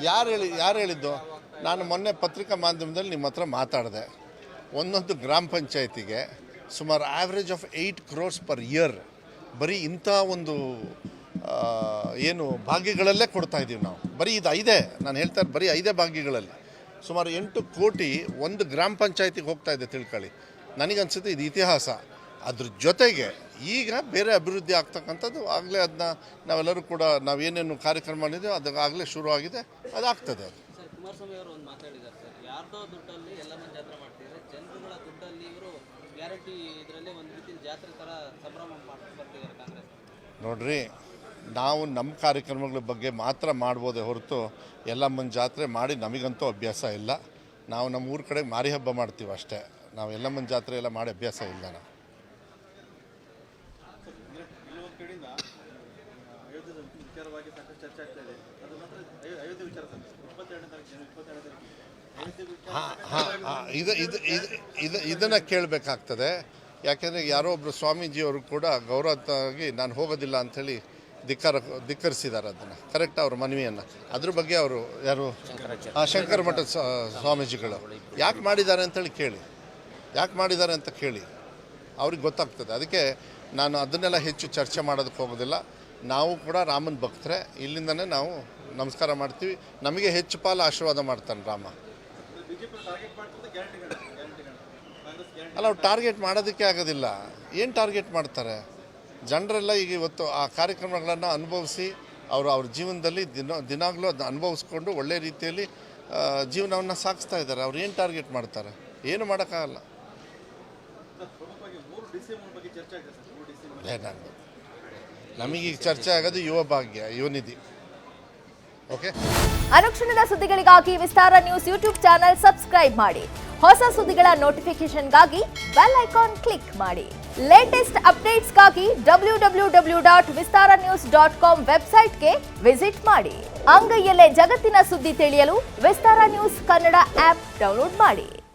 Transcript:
ಯಾರು ಹೇಳಿದ್ದು? ನಾನು ಮೊನ್ನೆ ಪತ್ರಿಕಾ ಮಾಧ್ಯಮದಲ್ಲಿ ನಿಮ್ಮ ಹತ್ರ ಮಾತಾಡಿದೆ. ಒಂದೊಂದು ಗ್ರಾಮ ಪಂಚಾಯತಿಗೆ ಸುಮಾರು average of 8 crores per year ಬರೀ ಇಂಥ ಒಂದು ಏನು ಭಾಗ್ಯಗಳಲ್ಲೇ ಕೊಡ್ತಾ ಇದ್ದೀವಿ ನಾವು. ಬರೀ ಇದು 5 ನಾನು ಹೇಳ್ತಾ ಇರೋದು, ಬರೀ 5 ಭಾಗ್ಯಗಳಲ್ಲಿ ಸುಮಾರು 8 ಕೋಟಿ ಒಂದು ಗ್ರಾಮ ಪಂಚಾಯತಿಗೆ ಹೋಗ್ತಾ ಇದೆ. ತಿಳ್ಕೊಳ್ಳಿ, ನನಗನ್ಸುತ್ತೆ ಇದು ಇತಿಹಾಸ. ಅದ್ರ ಜೊತೆಗೆ ಈಗ ಬೇರೆ ಅಭಿವೃದ್ಧಿ ಆಗ್ತಕ್ಕಂಥದ್ದು ಆಗಲೇ ಅದನ್ನ ನಾವೆಲ್ಲರೂ ಕೂಡ ನಾವೇನೇನು ಕಾರ್ಯಕ್ರಮ ಮಾಡಿದ್ದೀವಿ ಅದಾಗಲೇ ಶುರುವಾಗಿದೆ, ಅದಾಗ್ತದೆ. ಸರ್, ಕುಮಾರಸ್ವಾಮಿ ಅವರು ಒಂದು ಮಾತಾಡಿದ್ದಾರೆ ಸರ್, ಯಾರ್ದೋ ದುಡ್ಡಲ್ಲಿ ಎಲ್ಲಮ್ಮ ಜಾತ್ರೆ ಮಾಡ್ತಿದ್ದಾರೆ, ಜನರುಗಳ ದುಡ್ಡಲ್ಲಿ ಇವರು ಗ್ಯಾರಂಟಿ ಇದರಲ್ಲಿ ಒಂದು ರೀತಿ ಜಾತ್ರೆ ಥರ ಸಂಭ್ರಮ ಮಾಡ್ಕೊಂಡು ಬರ್ತಿದ್ದಾರೆ ಕಾಂಗ್ರೆಸ್. ನೋಡ್ರಿ, ನಾವು ನಮ್ಮ ಕಾರ್ಯಕ್ರಮಗಳ ಬಗ್ಗೆ ಮಾತ್ರ ಮಾಡ್ಬೋದೇ ಹೊರತು ಎಲ್ಲಮ್ಮನ ಜಾತ್ರೆ ಮಾಡಿ ನಮಗಂತೂ ಅಭ್ಯಾಸ ಇಲ್ಲ. ನಾವು ನಮ್ಮ ಊರ ಕಡೆ ಮಾರಿ ಹಬ್ಬ ಮಾಡ್ತೀವಿ ಅಷ್ಟೇ. ನಾವು ಎಲ್ಲಮ್ಮನ ಜಾತ್ರೆ ಎಲ್ಲ ಮಾಡಿ ಅಭ್ಯಾಸ ಇಲ್ಲ. ನಾವು ಇದನ್ನು ಕೇಳಬೇಕಾಗ್ತದೆ. ಯಾಕೆಂದರೆ ಯಾರೋ ಒಬ್ಬರು ಸ್ವಾಮೀಜಿಯವರು ಕೂಡ ಗೌರವವಾಗಿ ನಾನು ಹೋಗೋದಿಲ್ಲ ಅಂಥೇಳಿ ಧಿಕ್ಕರಿಸಿದ್ದಾರೆ. ಅದನ್ನು ಕರೆಕ್ಟ್ ಅವ್ರ ಮನವಿಯನ್ನು. ಅದ್ರ ಬಗ್ಗೆ ಅವರು ಯಾರು ಶಂಕರ ಮಠದ ಸ್ವಾಮೀಜಿಗಳು ಯಾಕೆ ಮಾಡಿದ್ದಾರೆ ಅಂತೇಳಿ ಕೇಳಿ, ಯಾಕೆ ಮಾಡಿದ್ದಾರೆ ಅಂತ ಕೇಳಿ, ಅವ್ರಿಗೆ ಗೊತ್ತಾಗ್ತದೆ. ಅದಕ್ಕೆ ನಾನು ಅದನ್ನೆಲ್ಲ ಹೆಚ್ಚು ಚರ್ಚೆ ಮಾಡೋದಕ್ಕೆ ಹೋಗೋದಿಲ್ಲ. ನಾವು ಕೂಡ ರಾಮನ ಭಕ್ತರೆ, ಇಲ್ಲಿಂದನೇ ನಾವು ನಮಸ್ಕಾರ ಮಾಡ್ತೀವಿ. ನಮಗೆ ಹೆಚ್ಚು ಪಾಲು ಆಶೀರ್ವಾದ ಮಾಡ್ತಾನೆ ರಾಮ. ಅಲ್ಲ, ಅವ್ರು ಟಾರ್ಗೆಟ್ ಮಾಡೋದಕ್ಕೆ ಆಗೋದಿಲ್ಲ. ಏನು ಟಾರ್ಗೆಟ್ ಮಾಡ್ತಾರೆ? ಜನರೆಲ್ಲ ಈಗ ಇವತ್ತು ಆ ಕಾರ್ಯಕ್ರಮಗಳನ್ನು ಅನುಭವಿಸಿ ಅವ್ರ ಜೀವನದಲ್ಲಿ ದಿನಾಗಲೂ ಅದನ್ನ ಅನುಭವಿಸ್ಕೊಂಡು ಒಳ್ಳೆ ರೀತಿಯಲ್ಲಿ ಜೀವನವನ್ನು ಸಾಗಿಸ್ತಾ ಇದ್ದಾರೆ. ಅವ್ರು ಏನು ಟಾರ್ಗೆಟ್ ಮಾಡ್ತಾರೆ? ಏನು ಮಾಡೋಕ್ಕಾಗಲ್ಲ. ನಮಗೀಗ ಚರ್ಚೆ ಆಗೋದು ಯುವ ಭಾಗ್ಯ, ಯುವನಿಧಿ. ಓಕೆ. ಅನುಕ್ಷಣದ ಸುದ್ದಿಗಳಿಗಾಗಿ ವಿಸ್ತಾರ ನ್ಯೂಸ್ ಯೂಟ್ಯೂಬ್ ಚಾನೆಲ್ ಸಬ್ಸ್ಕ್ರೈಬ್ ಮಾಡಿ. ಹೊಸ ಸುದ್ದಿಗಳ ನೋಟಿಫಿಕೇಶನ್ಗಾಗಿ ಬೆಲ್ ಐಕಾನ್ ಕ್ಲಿಕ್ ಮಾಡಿ. ಲೇಟೆಸ್ಟ್ ಅಪ್ಡೇಟ್ಸ್ಗಾಗಿ www.vistaranews.com ವೆಬ್ಸೈಟ್ಗೆ ವಿಸಿಟ್ ಮಾಡಿ. ಅಂಗೈಯಲ್ಲೇ ಜಗತ್ತಿನ ಸುದ್ದಿ ತಿಳಿಯಲು ವಿಸ್ತಾರ ನ್ಯೂಸ್ ಕನ್ನಡ ಆಪ್ ಡೌನ್ಲೋಡ್ ಮಾಡಿ.